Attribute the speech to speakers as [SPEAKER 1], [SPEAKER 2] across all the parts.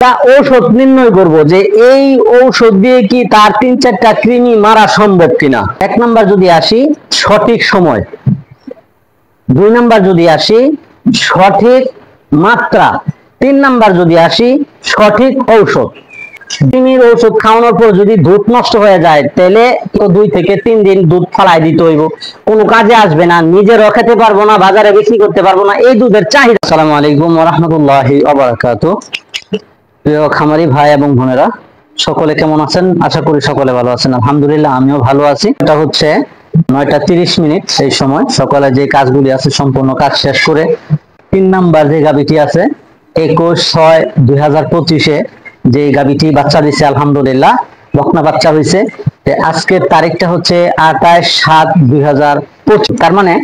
[SPEAKER 1] ঔষধ নির্ণয় করব যে এই ঔষধ দিয়ে কি তার 3-4টা কৃমি মারা সম্ভব কিনা। 1 নাম্বার যদি আসি সঠিক সময়, 2 নাম্বার যদি আসি সঠিক মাত্রা, 3 নাম্বার যদি আসি সঠিক ঔষধ। কৃমির ঔষধ খাওয়ানোর পর যদি দুধ নষ্ট হয়ে যায় তাহলে তো 2 থেকে 3 দিন দুধ ফালাই দিতে হইব, কোনো কাজে আসবে না, নিজেরও খেতে পারবো না, বাজারে বিক্রি করতে পারবো না, এই দুধের চাহিদা। আসসালামু আলাইকুম ওয়া রাহমাতুল্লাহি ওয়া বারাকাতুহু। প্রিয় খামারি ভাই এবং বোনেরা, সকলে কেমন আছেন? আশা করি সকলে ভালো আছেন। আলহামদুলিল্লাহ আমিও ভালো আছি। এটা হচ্ছে 9:30 এই সময় সকালে যে কাজগুলি আছে সম্পূর্ণ কাজ শেষ করে 3 নাম্বার যে গাবিটি আছে 21/6/2025 যে গাবিটি বাচ্চা দিছে, আলহামদুলিল্লাহ বকনা বাচ্চা হয়েছে। আজকের তারিখটা হচ্ছে 28/7/2025, তার মানে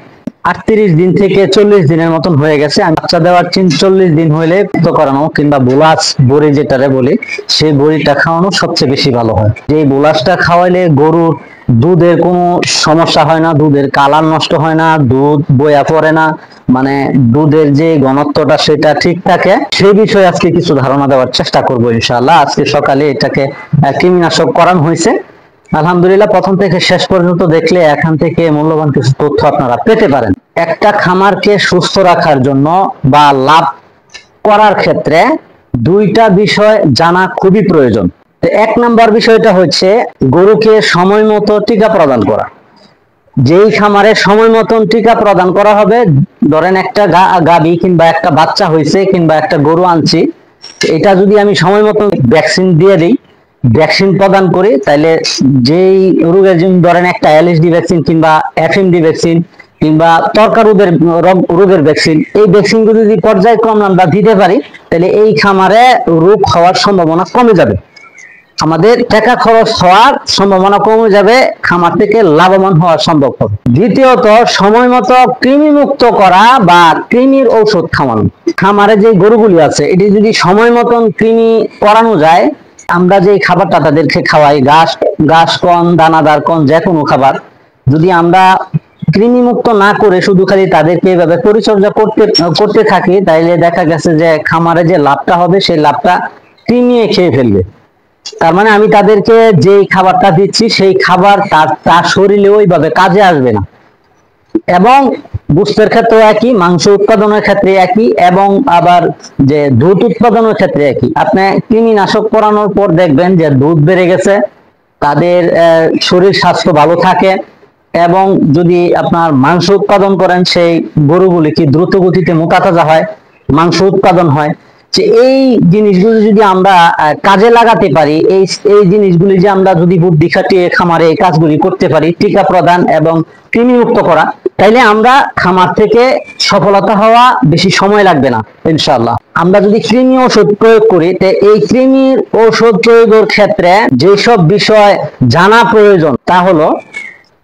[SPEAKER 1] 38 দিন থেকে 40 দিনের মতন হয়ে গেছে। বাচ্চা দেওয়ার 40 দিন হইলে তো করানো কিংবা বোলাস বড়ি যেটারে বলি সেই বড়িটা খাওয়ানো সবচেয়ে বেশি ভালো হয়। যে বোলাসটা খাওয়াইলে গরুর দুধের কোনো সমস্যা হয় না, দুধের কালার নষ্ট হয় না, দুধ বয়া পড়ে না, মানে দুধের যে ঘনত্বটা সেটা ঠিক থাকে। সেই বিষয়ে আজকে কিছু ধারণা দেওয়ার চেষ্টা করবো ইনশাআল্লাহ। আজকে সকালে এটাকে কৃমিনাশক করানো হয়েছে। আলহামদুলিল্লাহ প্রথম থেকে শেষ পর্যন্ত দেখলে এখান থেকে মূল্যবান কিছু তথ্য আপনারা পেতে পারেন। একটা খামারকে সুস্থ রাখার জন্য বা লাভ করার ক্ষেত্রে 2টা বিষয় জানা খুবই প্রয়োজন। 1 নাম্বার বিষয়টা হচ্ছে গরুকে সময় মতো টিকা প্রদান করা। যেই খামারে সময় মতন টিকা প্রদান করা হবে, ধরেন একটা গাবি কিংবা একটা বাচ্চা হয়েছে কিংবা একটা গরু আনছি, এটা যদি আমি সময় মতো ভ্যাকসিন দিয়ে দিই, ভ্যাকসিন প্রদান করি, তাহলে যেই রোগের জন্য ধরেন একটা এলএসডি ভ্যাকসিন কিংবা এফএমডি ভ্যাকসিন কিংবা ত্বকা রোগের ভ্যাকসিন, এই ভ্যাকসিনগুলো যদি পর্যায়ক্রমে আমরা দিতে পারি তাহলে এই খামারে রোগ হওয়ার সম্ভাবনা কমে যাবে, আমাদের টাকা খরচ হওয়ার সম্ভাবনা কমে যাবে, খামার থেকে লাভবান হওয়া সম্ভব হবে। দ্বিতীয়ত সময় মতো কৃমি মুক্ত করা বা কৃমির ঔষধ খাওয়ানো। খামারে যে গরুগুলি আছে এটি যদি সময় মতন কৃমি করানো যায়, আমরা যে খাবারটা তাদেরকে খাওয়াই, ঘাস কন, দানাদার কন, যে কোনো খাবার যদি আমরা কৃমি মুক্ত না করে শুধু খালি তাদেরকে এভাবে পরিচর্যা করতে থাকি, তাইলে দেখা গেছে যে খামারে যে লাভটা হবে সেই লাভটা কৃমি খেয়ে ফেলবে। তার মানে আমি তাদেরকে যে খাবারটা দিচ্ছি সেই খাবার তার শরীরে ওইভাবে কাজে আসবে না। এবং গোশতের ক্ষেত্রে একই, মাংস উৎপাদনের ক্ষেত্রে একই, এবং আবার যে দুধ উৎপাদনের ক্ষেত্রে একই। আপনি কৃমিনাশক করানোর পর দেখবেন যে দুধ বেড়ে গেছে, তাদের শরীর স্বাস্থ্য ভালো থাকে, এবং যদি আপনার মাংস উৎপাদন করেন সেই গরুগুলি কি দ্রুত গতিতে মোটা তাজা হয়, মাংস উৎপাদন হয়। যে এই জিনিসগুলো যদি আমরা কাজে লাগাতে পারি, এই জিনিসগুলি যে আমরা যদি বুদ্ধি খাটিয়ে খামারে এই কাজগুলি করতে পারি, টিকা প্রদান এবং কৃমিমুক্ত করা, তাইলে আমরা খামার থেকে সফলতা হওয়া বেশি সময় লাগবে না ইনশাআল্লাহ। আমরা যদি কৃমি ওষুধ প্রয়োগ করি, এই কৃমির ঔষধ প্রয়োগের ক্ষেত্রে যেসব বিষয় জানা প্রয়োজন তা হলো,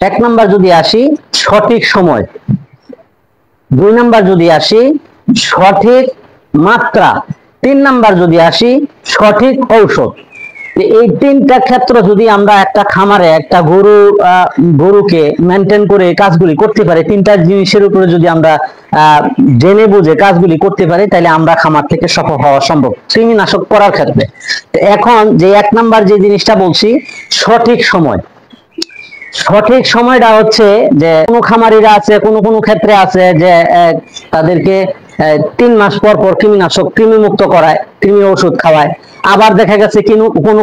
[SPEAKER 1] 1 নাম্বার যদি আসি সঠিক সময়, 2 নাম্বার যদি আসি সঠিক মাত্রা, 3 নাম্বার যদি আসি সঠিক ঔষধ। এই 3টা ক্ষেত্র যদি আমরা একটা খামারে একটা গরুকে মেনটেন করে কাজগুলি করতে পারি, 3টা জিনিসের উপরে যদি আমরা জেনে বুঝে কাজগুলি করতে পারি, তাহলে আমরা খামার থেকে সফল হওয়া সম্ভব কৃমিনাশক করার ক্ষেত্রে। এখন যে 1 নাম্বার যে জিনিসটা বলছি সঠিক সময়, সঠিক সময়টা হচ্ছে যে কোনো খামারিরা আছে, কোনো ক্ষেত্রে আছে যে তাদেরকে 3 মাস পর পর কৃমিনাশক কৃমিমুক্ত করায়, কৃমি ওষুধ খাওয়ায়। আবার দেখা গেছে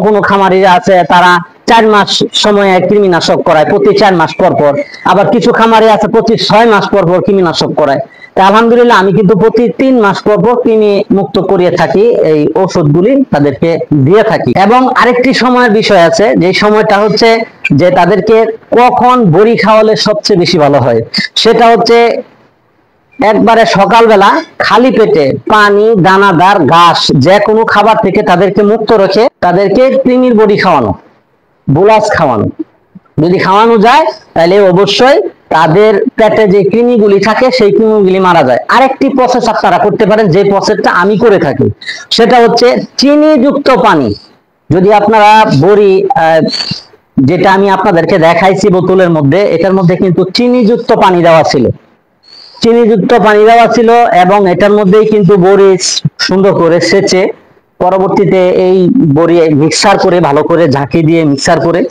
[SPEAKER 1] কোনো খামারিরা আছে তারা 4 মাস সময়ে কৃমিনাশক করায়, প্রতি 4 মাস পর পর। আবার কিছু খামারি আছে প্রতি 6 মাস পর পর কৃমিনাশক করায়। আলহামদুলিল্লাহ আমি কিন্তু প্রতি 3 মাস পর পর কৃমি মুক্ত করিয়ে থাকি, এই ওষুধগুলি তাদেরকে দিয়ে থাকি। এবং আরেকটি সময়ের বিষয় আছে, যে সময়টা হচ্ছে যে তাদেরকে কখন বড়ি খাওয়ালে সবচেয়ে বেশি ভালো হয়, সেটা হচ্ছে একবারে সকালবেলা খালি পেটে পানি, দানাদার, ঘাস, যে কোনো খাবার থেকে তাদেরকে মুক্ত রেখে তাদেরকে কৃমির বড়ি খাওয়ানো, বোলাস খাওয়ানো। যদি খাওয়ানো যায় তাহলে অবশ্যই তাদের পেটে যে কৃমিগুলি থাকে সেই কৃমিগুলি মারা যায়। আরেকটি প্রসেস আপনারা করতে পারেন, যে প্রসেসটা আমি করে থাকি, সেটা হচ্ছে চিনিযুক্ত পানি। যদি আপনারা বড়ি যেটা আমি আপনাদেরকে দেখাইছি বোতলের মধ্যে, এটার মধ্যে কিন্তু চিনিযুক্ত পানি দেওয়া ছিল, চিনিযুক্ত পানি দেওয়া ছিল, এবং এটার মধ্যেই কিন্তু বড়ি সুন্দর করে সেচে পরবর্তীতে এই বড়ি মিক্সার করে ভালো করে ঝাঁকি দিয়ে মিক্সার করে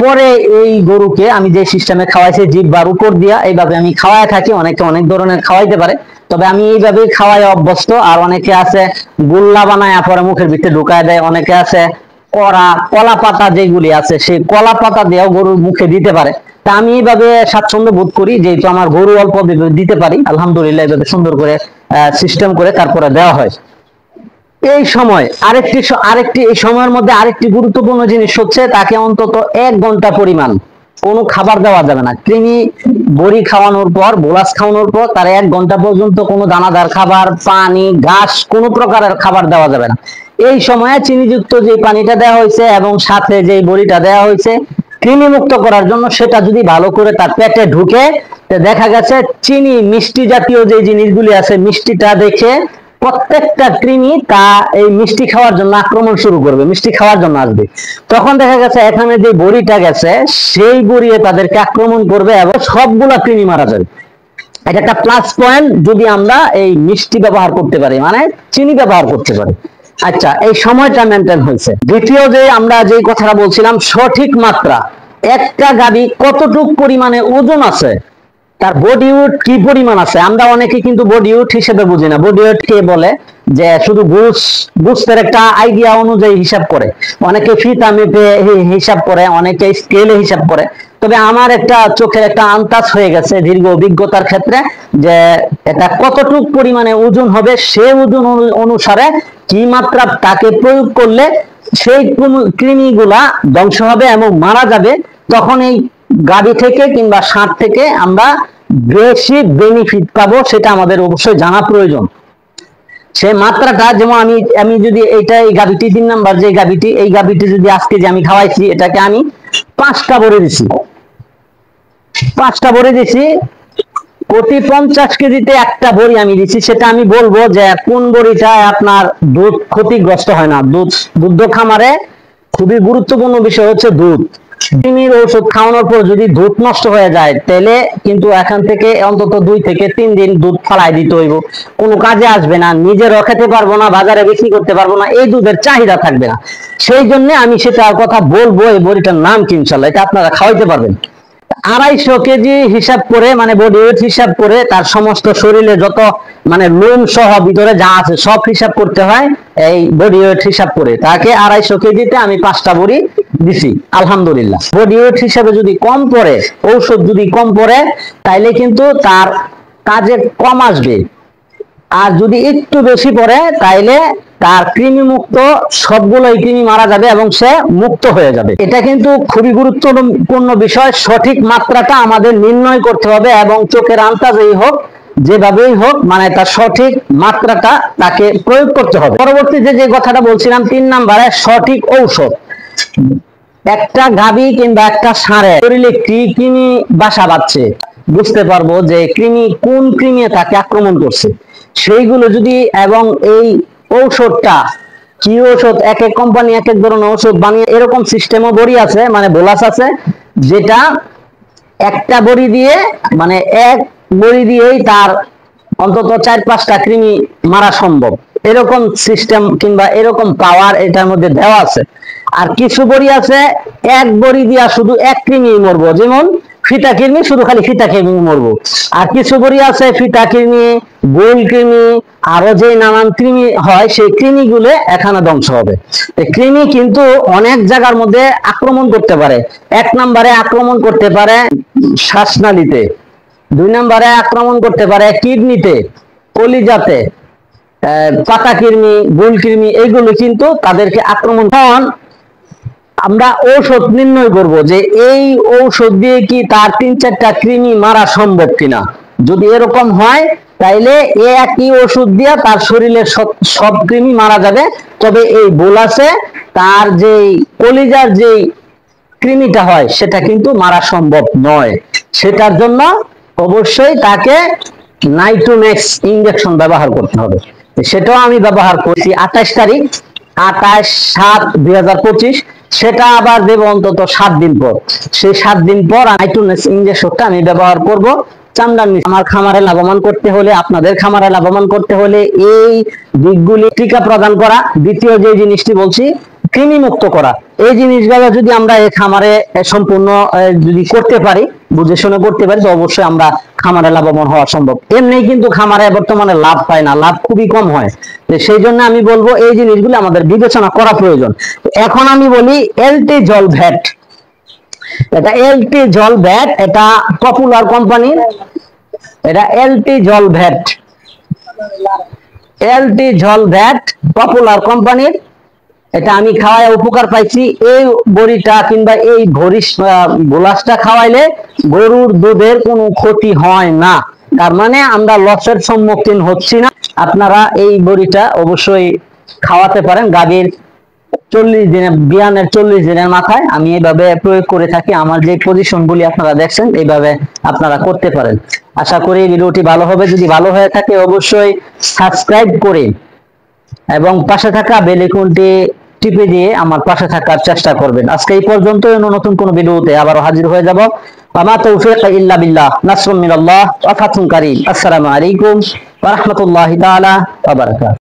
[SPEAKER 1] পরে এই গরুকে আমি যে সিস্টেমে খাওয়াইছি জিহ্বার উপর দিয়া এইভাবে আমি খাওয়াই থাকি। অনেকে অনেক ধরনের খাওয়াইতে পারে, তবে আমি এইভাবেই খাওয়াই অভ্যস্ত। আর অনেকে আছে গুল্লা বানায় পরে মুখের ভিতরে ঢুকায় দেয়, অনেকে আছে কলা পাতা যেগুলি আছে সেই কলা পাতা দিয়েও গরুর মুখে দিতে পারে। তা আমি এইভাবে স্বাচ্ছন্দ্য বোধ করি, যেহেতু আমার গরু অল্প দিতে পারি, আলহামদুলিল্লাহ এইভাবে সুন্দর করে সিস্টেম করে তারপরে দেওয়া হয়। এই সময় আরেকটি এই সময়ের মধ্যে আরেকটি গুরুত্বপূর্ণ জিনিস হচ্ছে, তাকে অন্তত 1 ঘন্টা পরিমাণ কোনো খাবার দেওয়া যাবে না। কৃমি বড়ি খাওয়ানোর পর, বোলাস খাওয়ানোর পর তার 1 ঘন্টা পর্যন্ত কোনো দানাদার খাবার, পানি, ঘাস কোনো প্রকারের খাবার দেওয়া যাবে না। এই সময়ে চিনিযুক্ত যে পানিটা দেওয়া হয়েছে এবং সাথে যে বড়িটা দেওয়া হয়েছে কৃমি মুক্ত করার জন্য, সেটা যদি ভালো করে তার পেটে ঢুকে, দেখা গেছে চিনি মিষ্টি জাতীয় যে জিনিসগুলি আছে, মিষ্টিটা দেখে প্রত্যেকটা কৃমি তা এই মিষ্টি খাওয়ার জন্য আক্রমণ শুরু করবে, মিষ্টি খাওয়ার জন্য আসবে। তখন দেখা গেছে এখানে যে বড়িটা গেছে সেই বড়িয়ে তাদেরকে আক্রমণ করবে এবং সবগুলা কৃমি মারা যাবে। এটা একটা প্লাস পয়েন্ট যদি আমরা এই মিষ্টি ব্যবহার করতে পারি, মানে চিনি ব্যবহার করতে পারি। আচ্ছা, এই সময়টা মেনটেন হয়েছে। দ্বিতীয় যে আমরা যে কথাটা বলছিলাম, সঠিক মাত্রা, একটা গাভী কতটুক পরিমাণে ওজন আছে, তার বডি ওয়েট কি পরিমাণ আছে, আমরা অনেকে কিন্তু বডি ওয়েট হিসেবে বুঝি না। বডি ওয়েট কে বলে যে শুধু বুঝতে একটা আইডিয়া অনুযায়ী হিসাব করে, অনেকে ফিতা মেপে হিসাব করে, অনেকে স্কেলে হিসাব করে। তবে আমার একটা চোখের একটা আন্দাজ হয়ে গেছে দীর্ঘ অভিজ্ঞতার ক্ষেত্রে, যে এটা কতটুক পরিমাণে ওজন হবে, সে ওজন অনুসারে কি মাত্রা তাকে প্রয়োগ করলে সেই কৃমিগুলা ধ্বংস হবে এবং মারা যাবে। তখন এই গাভী থেকে কিংবা ষাঁড় থেকে আমরা বেশি বেনিফিট পাবো, সেটা আমাদের অবশ্যই জানা প্রয়োজন। সেই মাত্রাটা যেমন আমি যদি এই গাভীটি 3 নাম্বার যে গাভীটি, এই গাভীটি যদি আজকে যে আমি খাওয়াইছি, এটাকে আমি 5টা ভরে দিছি, 5টা ভরে দিছি, প্রতি 50 কেজিতে একটা বড়ি আমি দিচ্ছি। সেটা আমি বলবো যে কোন বড়িটা আপনার দুধ ক্ষতিগ্রস্ত হয় না। দুধ খামারে খুবই গুরুত্বপূর্ণ বিষয় হচ্ছে দুধ। কৃমির ঔষধ খাওয়ানোর পর যদি দুধ নষ্ট হয়ে যায়, তাহলে কিন্তু এখান থেকে অন্তত 2 থেকে 3 দিন দুধ ফালাই দিতে হইব, কোনো কাজে আসবে না, নিজেরও খেতে পারবো না, বাজারে বিক্রি করতে পারবো না, এই দুধের চাহিদা থাকবে না। সেই জন্য আমি সেটা কথা বলবো। এই বড়িটার নাম কি ইনশাল্লাহ, এটা আপনারা খাওয়াইতে পারবেন। 250 কেজি হিসাব করে, মানে বডি ওয়েট হিসাব করে, তার সমস্ত শরীরে যত মানে লোম সহ ভিতরে যা আছে সব হিসাব করতে হয়। এই বডি ওয়েট হিসাব করে তাকে 250 কেজিতে আমি 5টা বড়ি দিছি, আলহামদুলিল্লাহ। বডি ওয়েট হিসাবে যদি কম পড়ে, ঔষধ যদি কম পড়ে, তাইলে কিন্তু তার কাজে কম আসবে। আর যদি একটু বেশি পড়ে, তাইলে তার কৃমি মুক্ত সবগুলোই কৃমি মারা যাবে এবং সে মুক্ত হয়ে যাবে। এটা কিন্তু খুবই গুরুত্বপূর্ণ বিষয়। সঠিক মাত্রাটা আমাদের নির্ণয় করতে হবে এবং চোখের আন্দাজেই হোক, যেভাবেই হোক, মানে তার সঠিক মাত্রাটা তাকে প্রয়োগ করতে হবে। পরবর্তীতে যে কথাটা বলছিলাম, 3 নম্বরে সঠিক ঔষধ। একটা গাভী কিংবা একটা ষাঁড়ের শরীরে কি কৃমি বাসা বাঁধছে, বুঝতে পারবো যে কোন কৃমি তাকে আক্রমণ করছে সেইগুলো যদি, এবং এই ঔষধটা কি ঔষধ, এক এক কোম্পানি এক এক ধরনের ঔষধ বানিয়ে, এরকম সিস্টেমও বড়ি আছে, মানে বোলাস আছে, যেটা একটা বড়ি দিয়ে, মানে এক বড়ি দিয়েই তার অন্তত 4-5টা কৃমি মারা সম্ভব। এরকম সিস্টেম কিংবা এরকম পাওয়ার এটার মধ্যে দেওয়া আছে। আর কিছু বড়ি আছে এক বড়ি দিয়া শুধু এক কৃমি মরবো, যেমন ফিতা কৃমি, শুধু খালি ফিতা কৃমি মরবো। আর কিছু বড়ি আছে ফিতা কৃমি, গোল কৃমি, আরো যে নানান কৃমি হয়, সেই কৃমিগুলো এখানে ধ্বংস হবে। কৃমি কিন্তু অনেক জায়গার মধ্যে আক্রমণ করতে পারে। 1 নম্বরে আক্রমণ করতে পারে শ্বাসনালীতে, 2 নম্বরে আক্রমণ করতে পারে কিডনিতে, কলিজাতে, পাতা কৃমি, গোল কৃমি, এইগুলো কিন্তু তাদেরকে আক্রমণ। আমরা ঔষধ নির্ণয় করব যে এই ঔষধ দিয়ে কি তার 3-4টা কৃমি মারা সম্ভব কিনা। যদি এরকম হয়, তাইলে একই ওষুধ দিয়ে তার শরীরের সব কৃমি মারা যাবে। তবে এই বোলাসে তার যে কলিজার যে কৃমিটা হয়, সেটা কিন্তু মারা সম্ভব নয়। সেটার জন্য অবশ্যই তাকে নাইট্রোম্যাক্স ইনজেকশন ব্যবহার করতে হবে। সেটাও আমি ব্যবহার করছি 28 তারিখ, 28/7/2025। সেটা আবার দেব অন্তত 7 দিন পর। সেই 7 দিন পর নাইট্রোম্যাক্স ইনজেকশনটা আমি ব্যবহার করব চামড়ার নিচে। আমার খামারে লাভবান করতে হলে, আপনাদের খামারে লাভবান করতে হলে এই দিকগুলি টিকা প্রদান করা। দ্বিতীয় যে জিনিসটি বলছি, কৃমি মুক্ত করা। এই জিনিসগুলো যদি আমরা এই খামারে সম্পূর্ণ যদি করতে পারি, বুঝে শুনে করতে পারি, তো অবশ্যই আমরা খামারে লাভবান হওয়া সম্ভব। এমনি কিন্তু খামারে বর্তমানে লাভ পায় না, লাভ খুবই কম হয়। সেই জন্য আমি বলবো এই জিনিসগুলো আমাদের বিবেচনা করা প্রয়োজন। এখন আমি বলি এলটি জল ভ্যাট। এটা এলটি জল ভ্যাট, এটা পপুলার কোম্পানি। এটা এলটি জল ভ্যাট, এলটি জল ভ্যাট পপুলার কোম্পানির। এটা আমি খাওয়ায় উপকার পাইছি। এই বড়িটা কিংবা এই বোলাসটা খাওয়াইলে গরুর দুধের কোনো ক্ষতি হয় না। তার মানে আমরা লসের সম্মুখীন হচ্ছি না। আপনারা এই বড়িটা অবশ্যই খাওয়াতে পারেন গাভীর 40 দিনে, বিয়ানের 40 দিনের মাথায় আমি এইভাবে প্রয়োগ করে থাকি। আমার যে পজিশন গুলি আপনারা দেখছেন, এইভাবে আপনারা করতে পারেন। আশা করি ভিডিওটি ভালো হবে। যদি ভালো হয়ে থাকে অবশ্যই সাবস্ক্রাইব করে এবং পাশে থাকা বেল আইকনটি টিপে দিয়ে আমার পাশে থাকার চেষ্টা করবেন। আজকে এই পর্যন্ত, নতুন কোন ভিডিওতে আবারও হাজির হয়ে যাব। আমা তৌফিক ইল্লা বিল্লাহ, নাসরুম মিনাল্লাহ ওয়া ফাতহুন কারীম। আসসালামু আলাইকুম ওয়া রাহমাতুল্লাহি তাআলা ওয়া বারাকাতুহু।